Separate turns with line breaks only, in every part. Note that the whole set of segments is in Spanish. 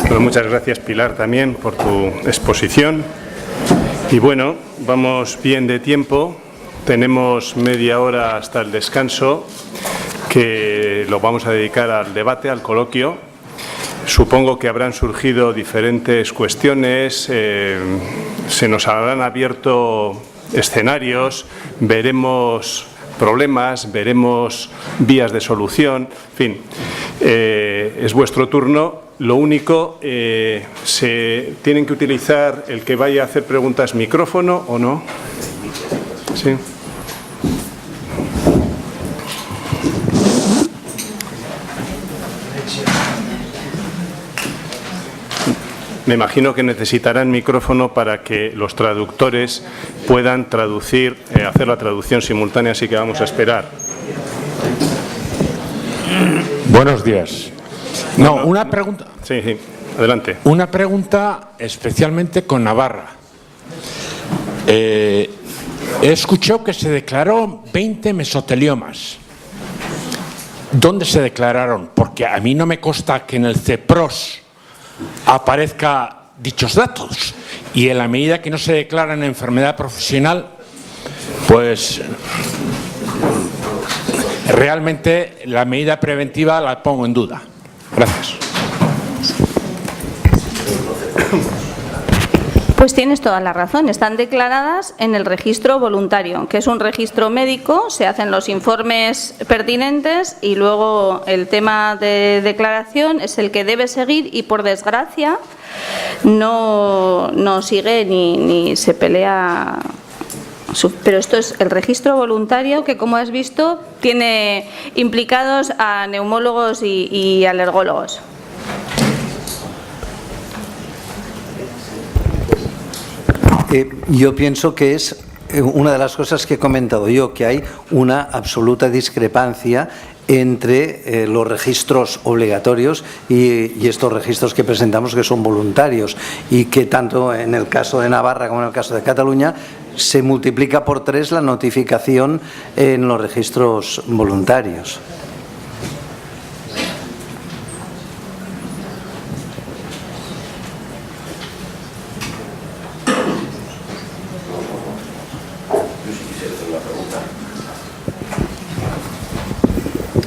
Bueno, muchas gracias, Pilar, también por tu exposición. Y bueno, vamos bien de tiempo. Tenemos media hora hasta el descanso, que lo vamos a dedicar al debate, al coloquio. Supongo que habrán surgido diferentes cuestiones, se nos habrán abierto escenarios, veremos problemas, veremos vías de solución, en fin, es vuestro turno. Lo único, se tienen que utilizar el que vaya a hacer preguntas micrófono o no. Sí. Me imagino que necesitarán micrófono para que los traductores puedan traducir, hacer la traducción simultánea, así que vamos a esperar.
Buenos días. No, una pregunta.
Sí, adelante.
Una pregunta especialmente con Navarra. He escuchado que se declaró 20 mesoteliomas. ¿Dónde se declararon? Porque a mí no me consta que en el CEPROS aparezca dichos datos, y en la medida que no se declara en enfermedad profesional, pues realmente la medida preventiva la pongo en duda. Gracias.
Pues tienes toda la razón, están declaradas en el registro voluntario, que es un registro médico, se hacen los informes pertinentes y luego el tema de declaración es el que debe seguir y, por desgracia, no sigue ni se pelea. Pero esto es el registro voluntario que, como has visto, tiene implicados a neumólogos y alergólogos.
Yo pienso que es una de las cosas que he comentado yo, que hay una absoluta discrepancia entre los registros obligatorios y estos registros que presentamos, que son voluntarios, y que tanto en el caso de Navarra como en el caso de Cataluña se multiplica por 3 la notificación en los registros voluntarios.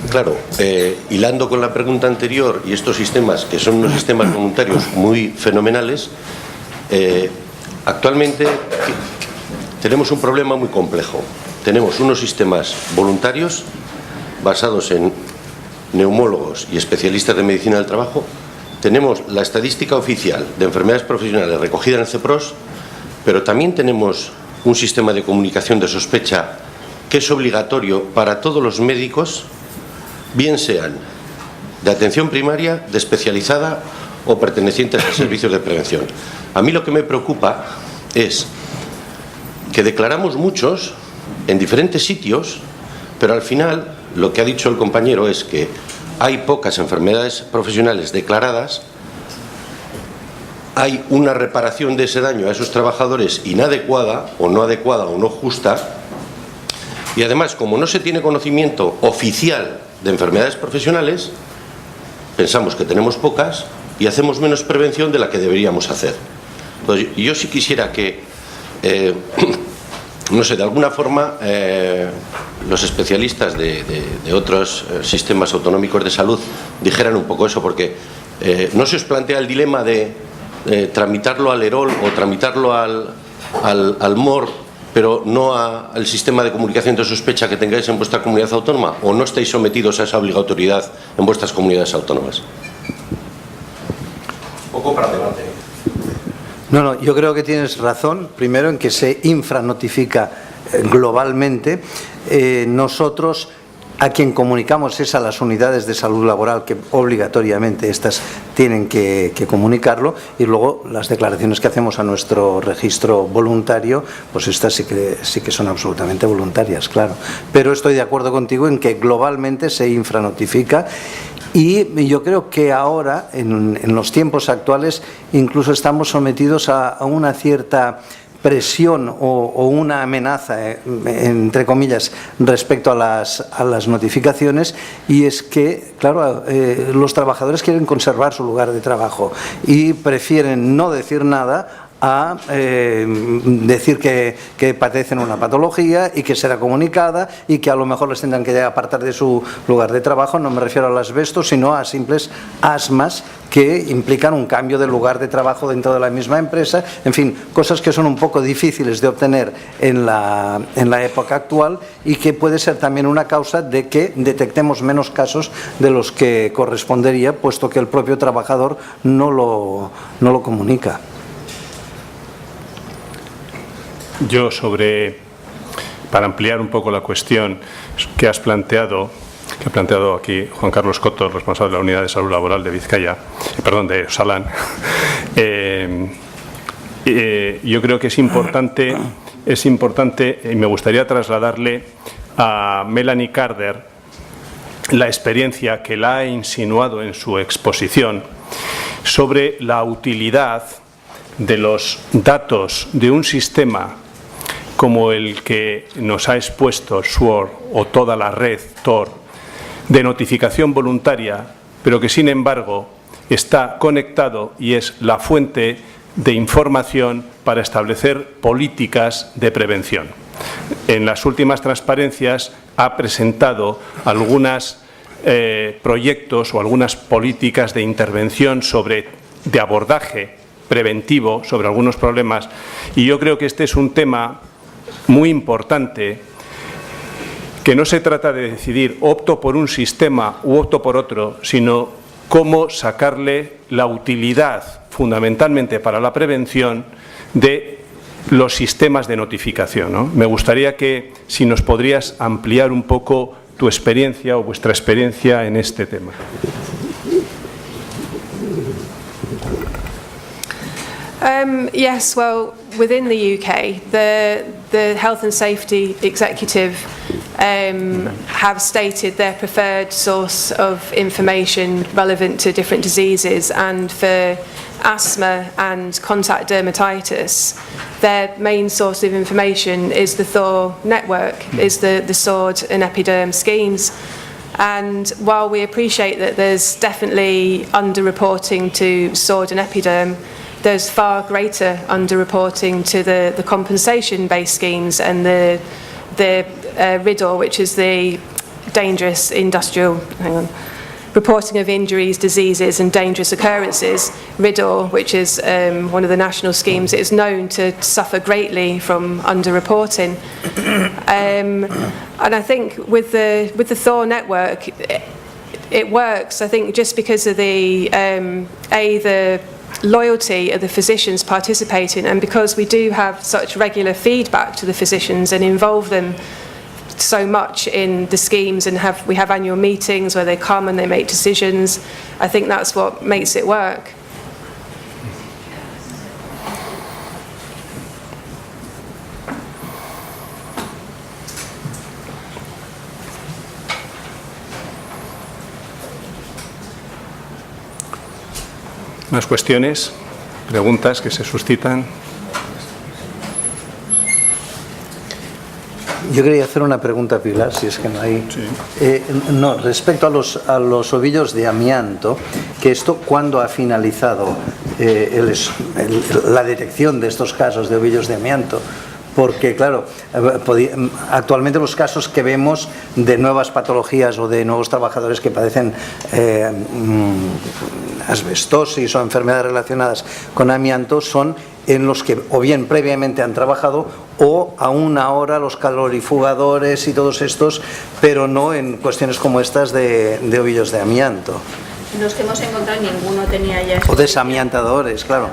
Claro, hilando con la pregunta anterior y estos sistemas, que son unos sistemas voluntarios muy fenomenales, actualmente tenemos un problema muy complejo. Tenemos unos sistemas voluntarios basados en neumólogos y especialistas de medicina del trabajo. Tenemos la estadística oficial de enfermedades profesionales recogida en el CEPROS, pero también tenemos un sistema de comunicación de sospecha que es obligatorio para todos los médicos, bien sean de atención primaria, de especializada o pertenecientes a servicios de prevención. A mí lo que me preocupa es que declaramos muchos en diferentes sitios, pero al final lo que ha dicho el compañero es que hay pocas enfermedades profesionales declaradas, hay una reparación de ese daño a esos trabajadores inadecuada o no justa, y además, como no se tiene conocimiento oficial de enfermedades profesionales, pensamos que tenemos pocas y hacemos menos prevención de la que deberíamos hacer. Entonces, yo sí quisiera que, no sé, de alguna forma, los especialistas de otros sistemas autonómicos de salud dijeran un poco eso, porque no se os plantea el dilema de tramitarlo al EROL o tramitarlo al MOR, pero no al sistema de comunicación de sospecha que tengáis en vuestra comunidad autónoma, o no estáis sometidos a esa obligatoriedad en vuestras comunidades autónomas. Un poco para debate.
No, yo creo que tienes razón, primero en que se infranotifica globalmente. Nosotros a quien comunicamos es a las unidades de salud laboral, que obligatoriamente estas tienen que comunicarlo, y luego las declaraciones que hacemos a nuestro registro voluntario, pues estas sí que son absolutamente voluntarias, claro. Pero estoy de acuerdo contigo en que globalmente se infranotifica, y yo creo que ahora, en los tiempos actuales, incluso estamos sometidos a una cierta presión o una amenaza, entre comillas, respecto a las notificaciones, y es que, claro, los trabajadores quieren conservar su lugar de trabajo y prefieren no decir nada a decir que padecen una patología y que será comunicada y que a lo mejor les tendrán que apartar de su lugar de trabajo. No me refiero al asbesto, sino a simples asmas que implican un cambio de lugar de trabajo dentro de la misma empresa. En fin, cosas que son un poco difíciles de obtener en la época actual y que puede ser también una causa de que detectemos menos casos de los que correspondería, puesto que el propio trabajador no lo comunica.
Yo para ampliar un poco la cuestión que ha planteado aquí Juan Carlos Coto, responsable de la Unidad de Salud Laboral de de Osalan, yo creo que es importante y me gustaría trasladarle a Melanie Carder la experiencia que la ha insinuado en su exposición sobre la utilidad de los datos de un sistema como el que nos ha expuesto SWORD o toda la red TOR de notificación voluntaria, pero que sin embargo está conectado y es la fuente de información para establecer políticas de prevención. En las últimas transparencias ha presentado algunos proyectos o algunas políticas de intervención de abordaje preventivo sobre algunos problemas, y yo creo que este es un tema muy importante, que no se trata de decidir opto por un sistema u opto por otro, sino cómo sacarle la utilidad fundamentalmente para la prevención de los sistemas de notificación, ¿no? Me gustaría que si nos podrías ampliar un poco tu experiencia o vuestra experiencia en este tema.
Yes, well, within the UK, the Health and Safety Executive have stated their preferred source of information relevant to different diseases, and for asthma and contact dermatitis, their main source of information is the THOR network, is the SWORD and EpiDerm schemes. And while we appreciate that there's definitely underreporting to SWORD and EpiDerm, there's far greater underreporting to the compensation-based schemes and the RIDDOR, which is the dangerous industrial reporting of injuries, diseases and dangerous occurrences. RIDDOR, which is one of the national schemes, is known to suffer greatly from underreporting. And I think with the THOR network, it works. I think just because of the loyalty of the physicians participating, and because we do have such regular feedback to the physicians and involve them so much in the schemes, and we have annual meetings where they come and they make decisions. I think that's what makes it work.
¿Más cuestiones? ¿Preguntas que se suscitan?
Yo quería hacer una pregunta, Pilar, si es que no hay. Sí. No, respecto a los ovillos de amianto, que esto, ¿cuándo ha finalizado la detección de estos casos de ovillos de amianto? Porque, claro, actualmente los casos que vemos de nuevas patologías o de nuevos trabajadores que padecen asbestosis o enfermedades relacionadas con amianto son en los que o bien previamente han trabajado o aún ahora los calorifugadores y todos estos, pero no en cuestiones como estas de ovillos de amianto.
Los que hemos encontrado ninguno tenía ya
o desamiantadores, claro.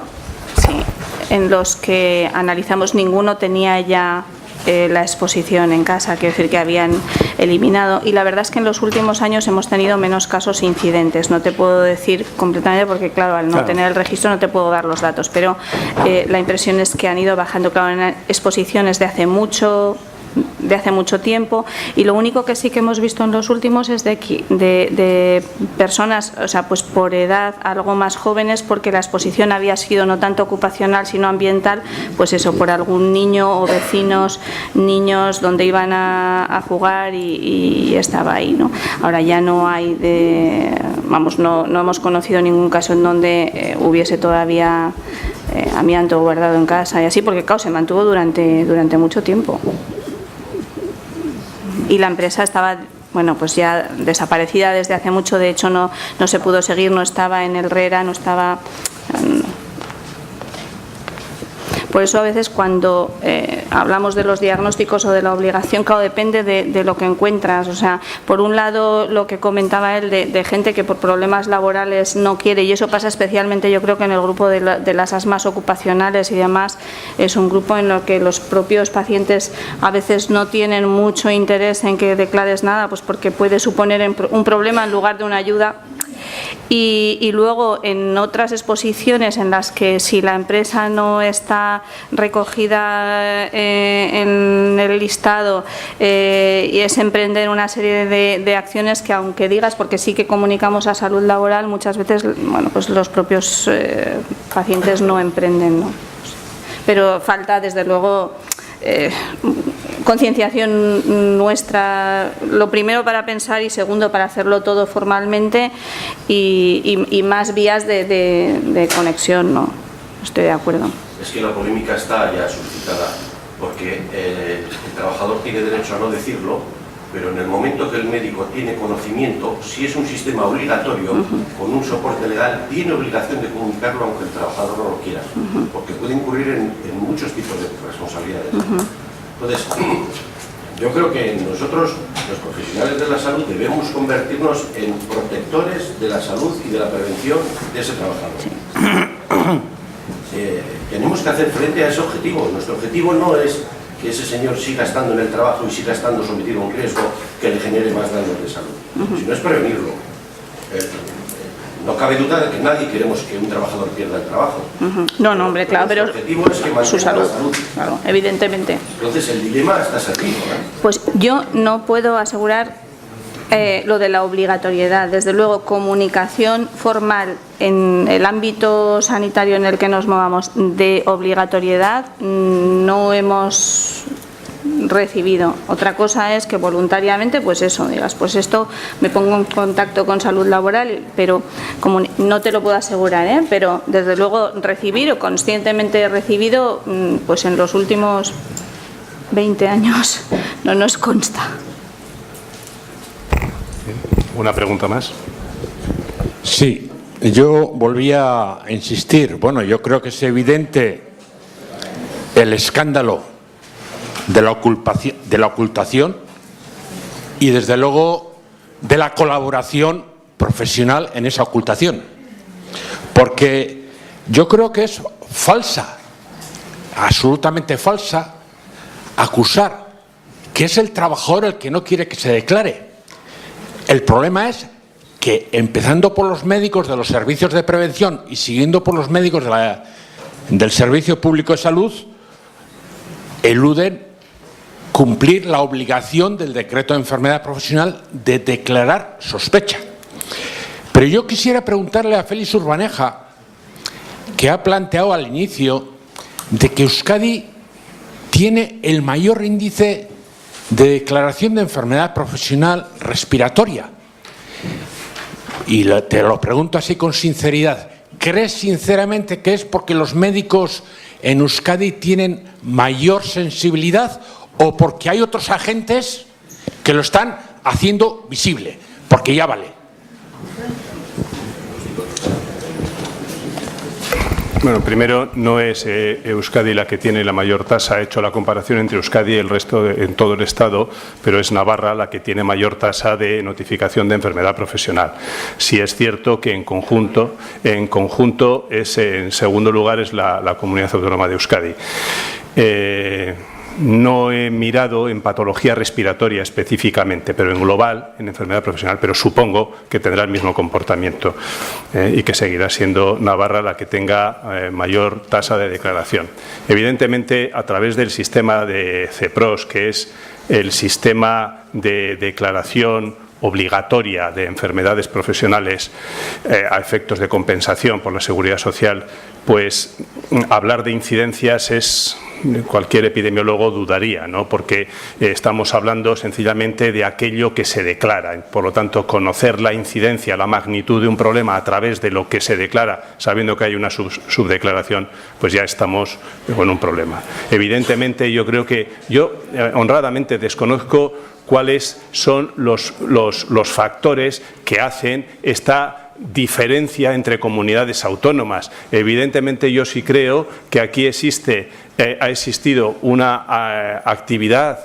Sí, en los que analizamos ninguno tenía ya la exposición en casa, quiero decir que habían eliminado, y la verdad es que en los últimos años hemos tenido menos casos incidentes. No te puedo decir completamente porque, claro, al no tener el registro no te puedo dar los datos, pero la impresión es que han ido bajando. Claro, en exposiciones de hace mucho de hace mucho tiempo, y lo único que sí que hemos visto en los últimos es de personas, o sea, pues por edad algo más jóvenes, porque la exposición había sido no tanto ocupacional sino ambiental, pues eso, por algún niño o vecinos, niños donde iban a jugar y estaba ahí, ¿no? Ahora ya no hay no hemos conocido ningún caso en donde hubiese todavía amianto guardado en casa y así, porque claro, se mantuvo durante mucho tiempo. Y la empresa estaba, bueno, pues ya desaparecida desde hace mucho, de hecho no se pudo seguir, no estaba en el RERA, no estaba... Por eso a veces cuando hablamos de los diagnósticos o de la obligación, claro, depende de lo que encuentras. O sea, por un lado lo que comentaba él de gente que por problemas laborales no quiere, y eso pasa especialmente yo creo que en el grupo de las asmas ocupacionales y demás, es un grupo en el que los propios pacientes a veces no tienen mucho interés en que declares nada, pues porque puede suponer un problema en lugar de una ayuda. Y luego en otras exposiciones en las que si la empresa no está recogida en el listado y es emprender una serie de acciones que, aunque digas, porque sí que comunicamos a salud laboral, muchas veces, bueno, pues los propios pacientes no emprenden, ¿no? Pero falta desde luego concienciación nuestra, lo primero para pensar y segundo para hacerlo todo formalmente, y más vías de conexión, ¿no? Estoy de acuerdo.
Es que la polémica está ya suscitada, porque el trabajador tiene derecho a no decirlo, pero en el momento que el médico tiene conocimiento, si es un sistema obligatorio, con un soporte legal, tiene obligación de comunicarlo aunque el trabajador no lo quiera, porque puede incurrir en muchos tipos de responsabilidades. Entonces, yo creo que nosotros, los profesionales de la salud, debemos convertirnos en protectores de la salud y de la prevención de ese trabajador. Tenemos que hacer frente a ese objetivo. Nuestro objetivo no es que ese señor siga estando en el trabajo y siga estando sometido a un riesgo que le genere más daños de salud, sino es prevenirlo. No cabe duda de que nadie queremos que un trabajador pierda el trabajo.
No, hombre, claro, pero
el objetivo es que mantenga
su salud,
la salud.
claro, evidentemente.
Entonces el dilema está servido, ¿no?
Pues yo no puedo asegurar lo de la obligatoriedad. Desde luego, comunicación formal en el ámbito sanitario en el que nos movamos de obligatoriedad no hemos recibido. Otra cosa es que voluntariamente, pues eso, digas, pues esto me pongo en contacto con salud laboral, pero como no te lo puedo asegurar, pero desde luego recibir o conscientemente recibido, pues en los últimos 20 años no nos consta.
¿Una pregunta más?
Sí, yo volvía a insistir. Bueno, yo creo que es evidente el escándalo de la ocultación y, desde luego, de la colaboración profesional en esa ocultación. Porque yo creo que es falsa, absolutamente falsa, acusar que es el trabajador el que no quiere que se declare. El problema es que, empezando por los médicos de los servicios de prevención y siguiendo por los médicos del Servicio Público de Salud, eluden cumplir la obligación del decreto de enfermedad profesional de declarar sospecha. Pero yo quisiera preguntarle a Félix Urbaneja, que ha planteado al inicio de que Euskadi tiene el mayor índice de declaración de enfermedad profesional respiratoria. Y te lo pregunto así con sinceridad. ¿Crees sinceramente que es porque los médicos en Euskadi tienen mayor sensibilidad o porque hay otros agentes que lo están haciendo visible? Porque ya vale.
Bueno, primero, no es Euskadi la que tiene la mayor tasa. He hecho la comparación entre Euskadi y el resto en todo el Estado, pero es Navarra la que tiene mayor tasa de notificación de enfermedad profesional. Sí es cierto que en conjunto es, en segundo lugar, es la Comunidad Autónoma de Euskadi. No he mirado en patología respiratoria específicamente, pero en global, en enfermedad profesional, pero supongo que tendrá el mismo comportamiento y que seguirá siendo Navarra la que tenga mayor tasa de declaración. Evidentemente, a través del sistema de CEPROS, que es el sistema de declaración obligatoria de enfermedades profesionales a efectos de compensación por la Seguridad Social, pues hablar de incidencias es, cualquier epidemiólogo dudaría, ¿no? Porque estamos hablando sencillamente de aquello que se declara. Por lo tanto, conocer la incidencia, la magnitud de un problema a través de lo que se declara, sabiendo que hay una subdeclaración, pues ya estamos con un problema. Evidentemente, yo creo que honradamente desconozco cuáles son los factores que hacen esta diferencia entre comunidades autónomas. Evidentemente, yo sí creo que aquí ha existido una actividad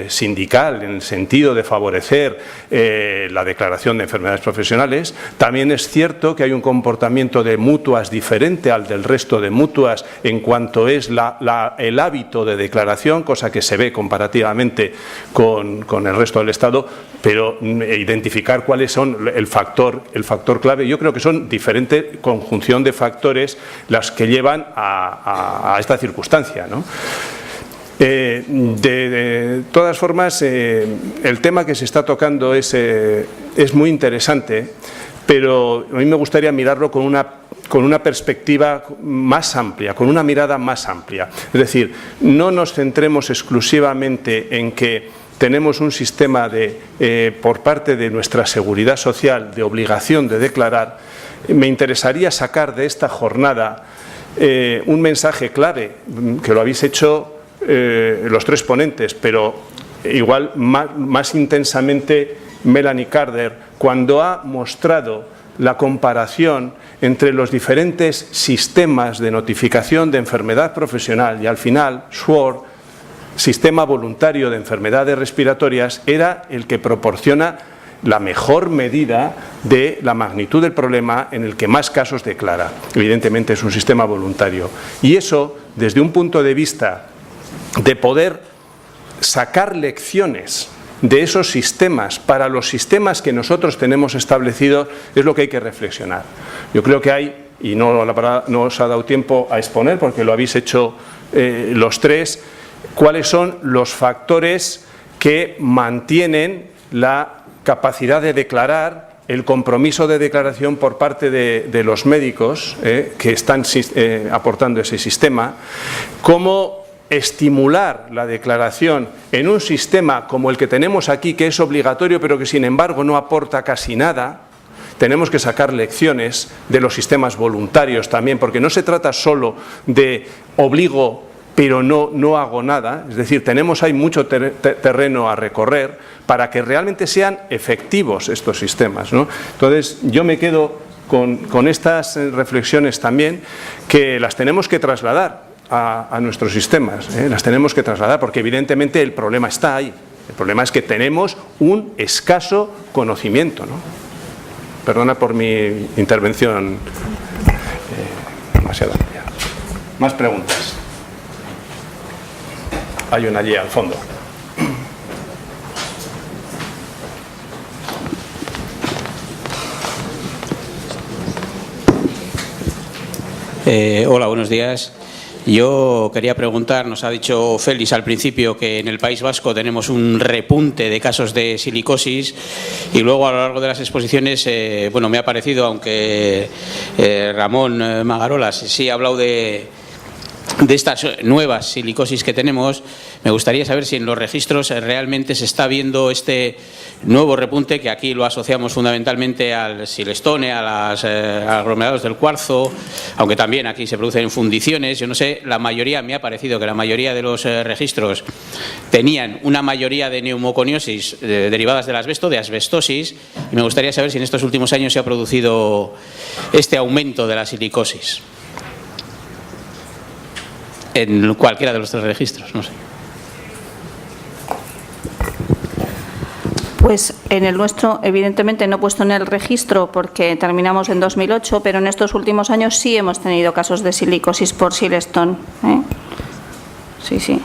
sindical en el sentido de favorecer la declaración de enfermedades profesionales. También es cierto que hay un comportamiento de mutuas diferente al del resto de mutuas en cuanto es el hábito de declaración, cosa que se ve comparativamente con el resto del Estado, pero identificar cuáles son el factor clave. Yo creo que son diferente conjunción de factores las que llevan a esta circunstancia, ¿no? De todas formas, el tema que se está tocando es muy interesante, pero a mí me gustaría mirarlo con una perspectiva más amplia, con una mirada más amplia. Es decir, no nos centremos exclusivamente en que tenemos un sistema por parte de nuestra seguridad social de obligación de declarar. Me interesaría sacar de esta jornada un mensaje clave, que lo habéis hecho los tres ponentes, pero igual más intensamente Melanie Carter, cuando ha mostrado la comparación entre los diferentes sistemas de notificación de enfermedad profesional y al final SWORD, Sistema Voluntario de Enfermedades Respiratorias, era el que proporciona la mejor medida de la magnitud del problema en el que más casos declara. Evidentemente es un sistema voluntario. Y eso, desde un punto de vista de poder sacar lecciones de esos sistemas para los sistemas que nosotros tenemos establecidos, es lo que hay que reflexionar. Yo creo que hay, y no os ha dado tiempo a exponer porque lo habéis hecho los tres, cuáles son los factores que mantienen la capacidad de declarar, el compromiso de declaración por parte de los médicos que están aportando ese sistema, cómo estimular la declaración en un sistema como el que tenemos aquí, que es obligatorio pero que sin embargo no aporta casi nada. Tenemos que sacar lecciones de los sistemas voluntarios también, porque no se trata solo de obligo pero no hago nada. Es decir, hay mucho terreno a recorrer para que realmente sean efectivos estos sistemas, ¿no? Entonces, yo me quedo con estas reflexiones también, que las tenemos que trasladar a nuestros sistemas, las tenemos que trasladar, porque evidentemente el problema está ahí. El problema es que tenemos un escaso conocimiento, ¿no? Perdona por mi intervención demasiado amplia. Más preguntas. Hay una allí al fondo.
Hola, buenos días. Yo quería preguntar, nos ha dicho Félix al principio que en el País Vasco tenemos un repunte de casos de silicosis y luego a lo largo de las exposiciones, me ha parecido, aunque Ramón Magarolas sí ha hablado de estas nuevas silicosis que tenemos, me gustaría saber si en los registros realmente se está viendo este nuevo repunte, que aquí lo asociamos fundamentalmente al silestone, a los aglomerados del cuarzo, aunque también aquí se producen fundiciones. Yo no sé, me ha parecido que la mayoría de los registros tenían una mayoría de neumoconiosis derivadas del asbesto, de asbestosis, y me gustaría saber si en estos últimos años se ha producido este aumento de la silicosis en cualquiera de los tres registros, no sé.
Pues en el nuestro, evidentemente, no he puesto en el registro porque terminamos en 2008, pero en estos últimos años sí hemos tenido casos de silicosis por silestone. Sí, sí.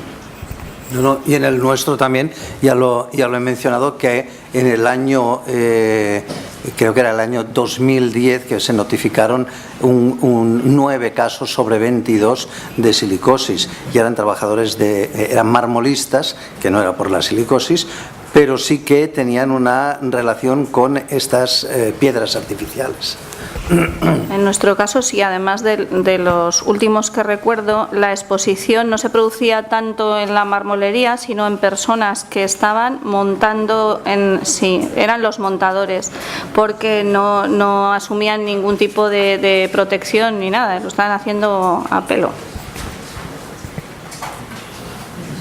No, y en el nuestro también, ya lo he mencionado, que en el año, creo que era el año 2010, que se notificaron 9 casos sobre 22 de silicosis, y eran trabajadores eran marmolistas, que no era por la silicosis, pero sí que tenían una relación con estas piedras artificiales.
En nuestro caso sí, además de los últimos que recuerdo, la exposición no se producía tanto en la marmolería, sino en personas que estaban montando, eran los montadores, porque no asumían ningún tipo de protección ni nada, lo estaban haciendo a pelo.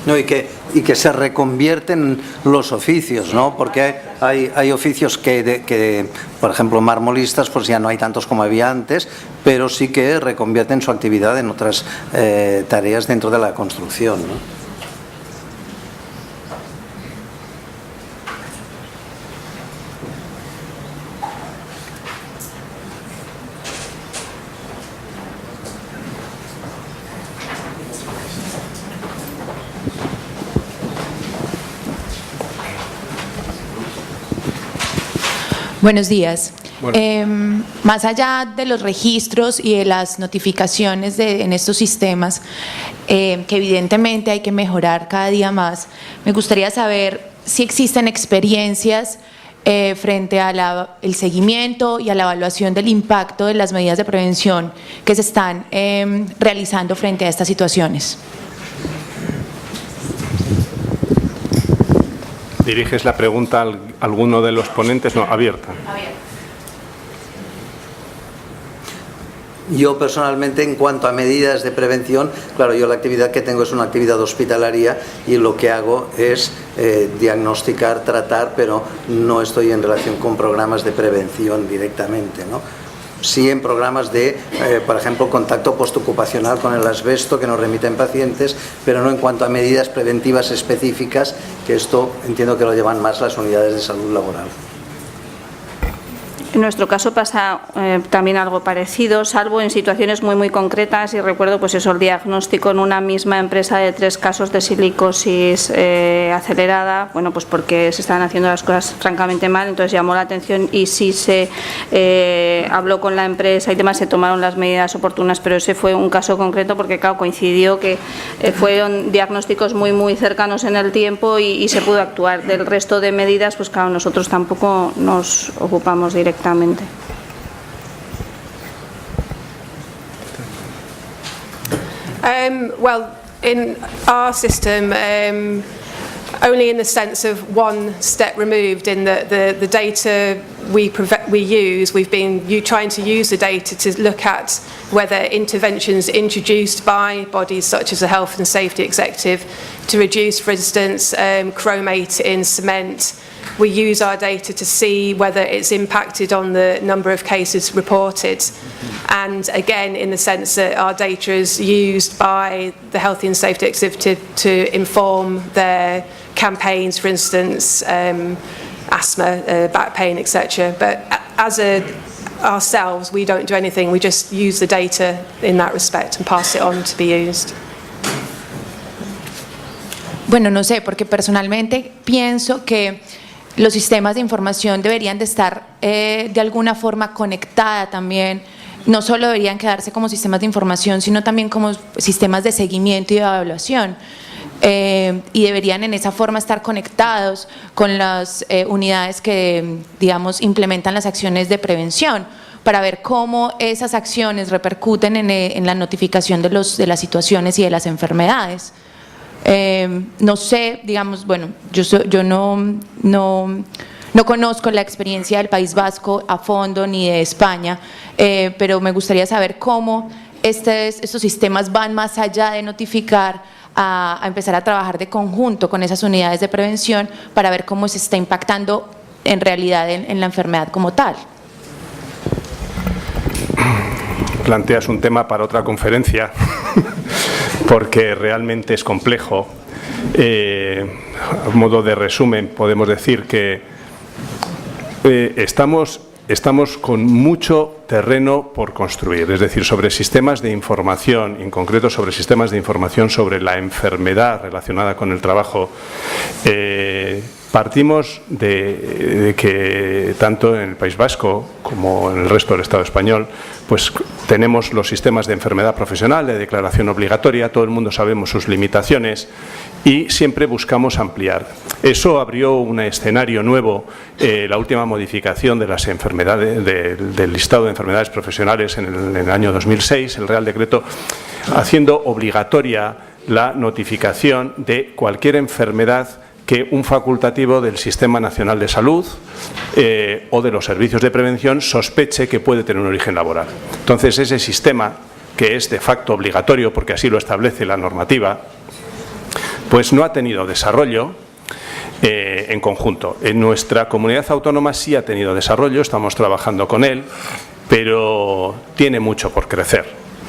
No, y que se reconvierten los oficios, ¿no? Porque hay oficios que, por ejemplo, marmolistas, pues ya no hay tantos como había antes, pero sí que reconvierten su actividad en otras tareas dentro de la construcción, ¿no?
Buenos días.
Bueno.
Más allá de los registros y de las notificaciones en estos sistemas, que evidentemente hay que mejorar cada día más, me gustaría saber si existen experiencias frente a el seguimiento y a la evaluación del impacto de las medidas de prevención que se están realizando frente a estas situaciones.
¿Diriges la pregunta a alguno de los ponentes? No, abierta.
Yo personalmente, en cuanto a medidas de prevención, claro, yo la actividad que tengo es una actividad hospitalaria y lo que hago es diagnosticar, tratar, pero no estoy en relación con programas de prevención directamente, ¿no? Sí en programas de, por ejemplo, contacto postocupacional con el asbesto que nos remiten pacientes, pero no en cuanto a medidas preventivas específicas, que esto entiendo que lo llevan más las unidades de salud laboral.
En nuestro caso pasa también algo parecido, salvo en situaciones muy concretas, y recuerdo pues eso, el diagnóstico en una misma empresa de 3 casos de silicosis acelerada, bueno, pues porque se estaban haciendo las cosas francamente mal, entonces llamó la atención y sí se habló con la empresa y demás, se tomaron las medidas oportunas, pero ese fue un caso concreto porque claro, coincidió que fueron diagnósticos muy cercanos en el tiempo y se pudo actuar. Del resto de medidas, pues claro, nosotros tampoco nos ocupamos directamente.
Well, in our system, only in the sense of one step removed, in that the data we use, we've been trying to use the data to look at whether interventions introduced by bodies such as the Health and Safety Executive to reduce, for instance, chromate in cement. We use our data to see whether it's impacted on the number of cases reported. And again, in the sense that our data is used by the Health and Safety Executive to inform their campaigns, for instance, asthma, back pain, etc. But ourselves, we don't do anything. We just use the data in that respect and pass it on to be used.
Bueno, no sé, porque personalmente pienso que los sistemas de información deberían de estar de alguna forma conectada también. No solo deberían quedarse como sistemas de información, sino también como sistemas de seguimiento y de evaluación. Y deberían en esa forma estar conectados con las unidades que, digamos, implementan las acciones de prevención, para ver cómo esas acciones repercuten en la notificación de las situaciones y de las enfermedades. No sé, digamos, bueno, yo no conozco la experiencia del País Vasco a fondo ni de España, pero me gustaría saber cómo estos sistemas van más allá de notificar a empezar a trabajar de conjunto con esas unidades de prevención para ver cómo se está impactando en realidad en la enfermedad como tal.
Planteas un tema para otra conferencia porque realmente es complejo. A modo de resumen, podemos decir que estamos estamos con mucho terreno por construir, es decir, sobre sistemas de información, en concreto sobre sistemas de información sobre la enfermedad relacionada con el trabajo. Partimos de que tanto en el País Vasco como en el resto del Estado español, pues tenemos los sistemas de enfermedad profesional, de declaración obligatoria, todo el mundo sabemos sus limitaciones y siempre buscamos ampliar. Eso abrió un escenario nuevo, la última modificación de las enfermedades, del listado de enfermedades profesionales en el año 2006, el Real Decreto, haciendo obligatoria la notificación de cualquier enfermedad que un facultativo del Sistema Nacional de Salud o de los servicios de prevención sospeche que puede tener un origen laboral. Entonces, ese sistema, que es de facto obligatorio, porque así lo establece la normativa, pues no ha tenido desarrollo en conjunto. En nuestra comunidad autónoma sí ha tenido desarrollo, estamos trabajando con él, pero tiene mucho por crecer,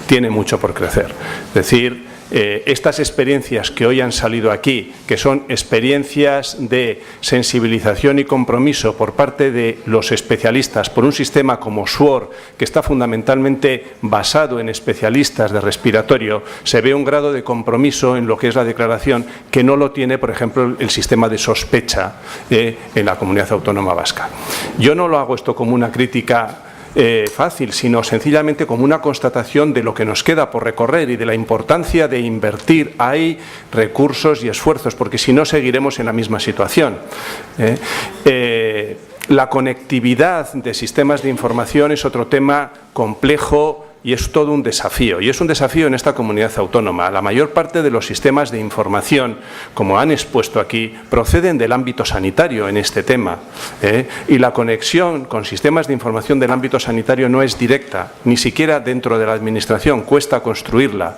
tiene mucho por crecer. Es decir, estas experiencias que hoy han salido aquí, que son experiencias de sensibilización y compromiso por parte de los especialistas por un sistema como SWOR, que está fundamentalmente basado en especialistas de respiratorio, se ve un grado de compromiso en lo que es la declaración que no lo tiene, por ejemplo, el sistema de sospecha en la comunidad autónoma vasca. Yo no lo hago esto como una crítica fácil, sino sencillamente como una constatación de lo que nos queda por recorrer y de la importancia de invertir ahí recursos y esfuerzos, porque si no seguiremos en la misma situación. La conectividad de sistemas de información es otro tema complejo y es todo un desafío. Y es un desafío en esta comunidad autónoma. La mayor parte de los sistemas de información, como han expuesto aquí, proceden del ámbito sanitario en este tema. Y la conexión con sistemas de información del ámbito sanitario no es directa, ni siquiera dentro de la Administración. Cuesta construirla.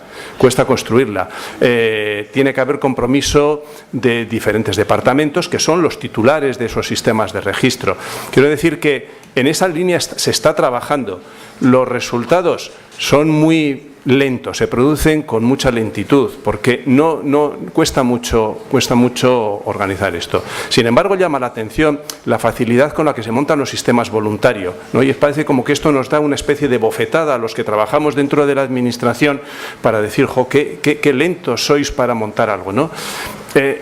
Tiene que haber compromiso de diferentes departamentos que son los titulares de esos sistemas de registro. Quiero decir que en esa línea se está trabajando. Los resultados son muy lentos, se producen con mucha lentitud, porque cuesta mucho organizar esto. Sin embargo, llama la atención la facilidad con la que se montan los sistemas voluntarios, ¿no? Y parece como que esto nos da una especie de bofetada a los que trabajamos dentro de la Administración para decir, qué lentos sois para montar algo, ¿no?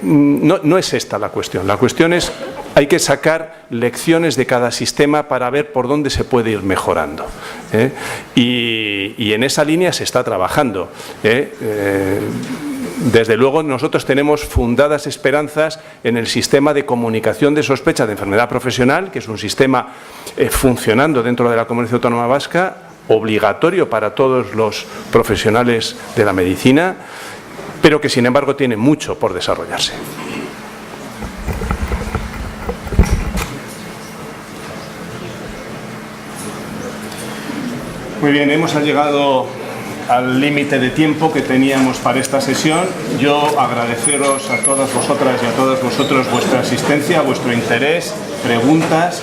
No es esta la cuestión. La cuestión es, hay que sacar lecciones de cada sistema para ver por dónde se puede ir mejorando. Y en esa línea se está trabajando. Desde luego nosotros tenemos fundadas esperanzas en el sistema de comunicación de sospecha de enfermedad profesional, que es un sistema funcionando dentro de la Comunidad Autónoma Vasca, obligatorio para todos los profesionales de la medicina, pero que sin embargo tiene mucho por desarrollarse. Muy bien, hemos llegado al límite de tiempo que teníamos para esta sesión. Yo agradeceros a todas vosotras y a todos vosotros vuestra asistencia, vuestro interés, preguntas,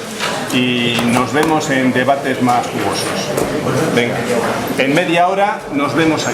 y nos vemos en debates más jugosos. Venga, en media hora nos vemos aquí.